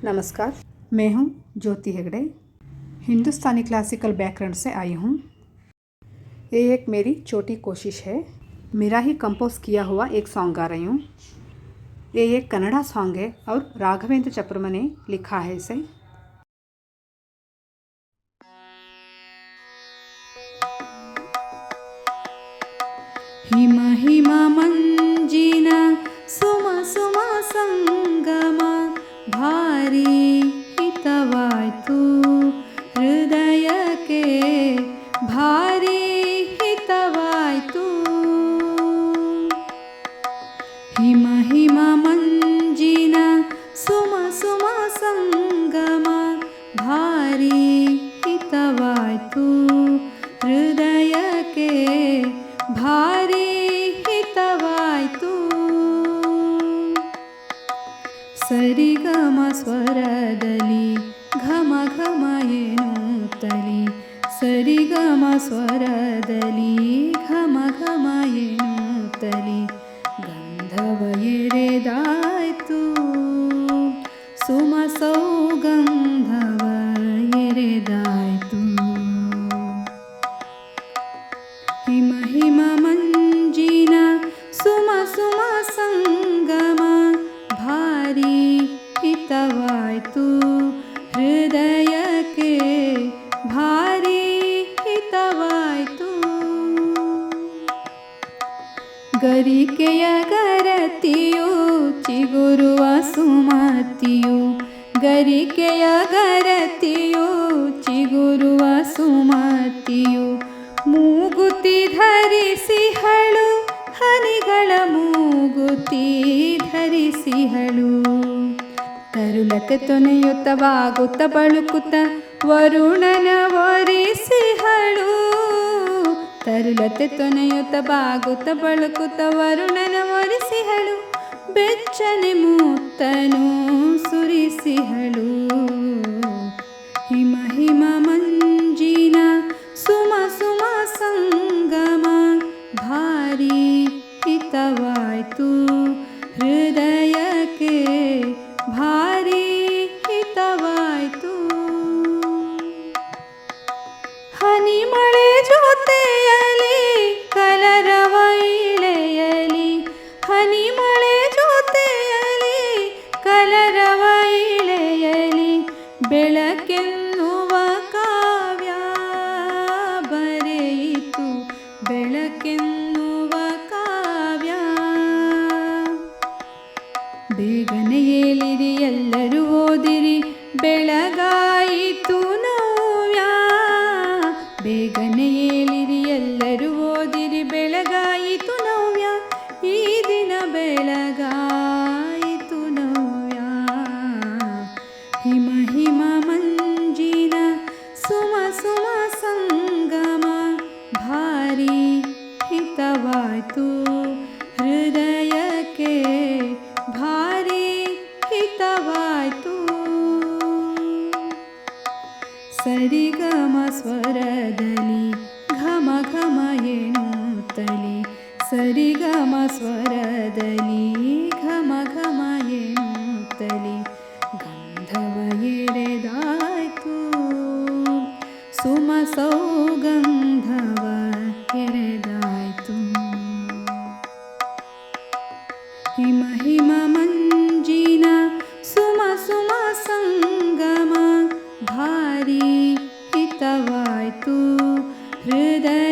नमस्कार, मैं हूँ ज्योति हेगड़े। हिंदुस्तानी क्लासिकल बैकग्राउंड से आई हूँ। ये एक मेरी छोटी कोशिश है। मेरा ही कंपोज किया हुआ एक सॉन्ग गा रही हूँ। ये एक कन्नड़ा सॉन्ग है और राघवेंद्र चप्रम ने लिखा है इसे। ಹಿಮ ಹಿಮ ಮಂಜಿನ ಸುಮ ಸುಮ ಸಂಗಮ ಭಾರಿ ಹಿತವಾಯ್ತು ಹೃದಯಕ್ಕೆ ಭಾರಿ ಹಿತವಾಯ್ತು. ಹಿಮ ಹಿಮ ಮಂಜಿನ ಸುಮ ಸುಮ ಸಂಗಮ ಭಾರಿ ಹಿತವಾಯ್ತು ಹೃದಯಕ್ಕೆ ಭಾರಿ ಹಿತವಾಯ್ತು. ಸರಿಗಮ ಸ್ವರದಲ್ಲಿ ಘಮ ಘಮ ಎನ್ನುತ್ತಲಿ, ಸರಿಗಮ ಸ್ವರದಲ್ಲಿ ಘಮ ಘಮ ಎನ್ನುತ್ತಲಿ ಗಂಧವ ಎರೆದಾಯ್ತು ಸುಮ ಸೌಗಂಧವ ಎರೆದಾಯ್ತು. ಹಿಮ ಹಿಮ ಮಂಜಿನ ಸುಮ ಸುಮ ಸಂಗಮ ಭಾರಿ ಹಿತವಾಯ್ತು ಹೃದಯಕ್ಕೆ ಭಾರಿ ಹಿತವಾಯ್ತು. ಗರಿಕೆಯ ಗರತಿಯು ಚಿಗುರುವ ಸುಮತಿಯು, ಗರಿಕೆಯ ಗರತಿಯು ಚಿಗುರುವ ಸುಮತಿಯು ಮೂಗುತಿ ಧರಿಸಿಹಳು ಹನಿಗಳ ಮೂಗುತಿ ಧರಿಸಿಹಳು. ತರುಲತೆ ತೊನೆಯುತ್ತ ಬಾಗುತ್ತ ಬಳುಕುತ್ತ ವರುಣನ ಒರಿಸಿಹಳು. ತರುಲತೆ ತೊನೆಯುತ್ತ ಬಾಗುತ್ತ ಬಳುಕುತ್ತ ವರುಣನ ಒರಿಸಿಹಳು. ಬೆಚ್ಚನೆ ಮುತ್ತನು ಸುರಿಸಿಹಳು. ಹಿಮ ಹಿಮ ಮಂಜಿನ ಸುಮ ಸುಮ ಸಂಗಮ ಭಾರಿ ಹಿತವಾಯ್ತು ಹೃದಯಕ್ಕೆ ಭಾರಿ ಹಿತವಾಯ್ತು. ಹನಿ ಮಳೆ ಜೊತೆಯಲಿ ಕಲರವ ಇಳೆಯಲಿ, ಹನಿ ಮಳೆ ಜೊತೆಯಲಿ ಕಲರವ ಇಳೆಯಲಿ ಬೆಳಕೆನ್ನುವ ಕಾವ್ಯ ಬರೆಯಿತು, ಬೆಳಕೆನ್ನುವ ಕಾವ್ಯ. ಬೇಗನೆ ಏಳಿರಿ ಎಲ್ಲರೂ ಓದಿರಿ ಬೆಳಗಾಯಿತು ನವ್ಯ. ಬೇಗನೆ ಏಳಿರಿ ಎಲ್ಲರೂ ಓದಿರಿ ಬೆಳಗಾಯಿತು ನವ್ಯ. ಈ ದಿನ ಬೆಳಗಾಯಿತು ನವ್ಯ. ಹಿಮ ಹಿಮ ಮಂಜಿನ ಸುಮ ಸುಮ ಸಂಗಮ ಭಾರಿ ಹಿತವಾಯ್ತು ಹೃದಯಕ್ಕೆ ಭಾರಿ ಹಿತವಾಯ್ತು. ಸರಿಗಮ ಸ್ವರದಲ್ಲಿ ಘಮ ಘಮ ಎನ್ನುತ್ತಲಿ, ಸರಿಗಮ ಸ್ವರದಲ್ಲಿ ಘಮ ಘಮ ಎನ್ನುತ್ತಲಿ ಗಂಧವ ಎರೆದಾಯ್ತು ಸುಮ ಸೌಗಂಧವ ಎರೆದಾಯ್ತು. ಹಿಮ ಹಿಮ ಮಂಜಿನ ಸುಮ ಸುಮ ಸಂಗಮ ಭಾರಿ ಹಿತವಾಯ್ತು ಹೃದಯ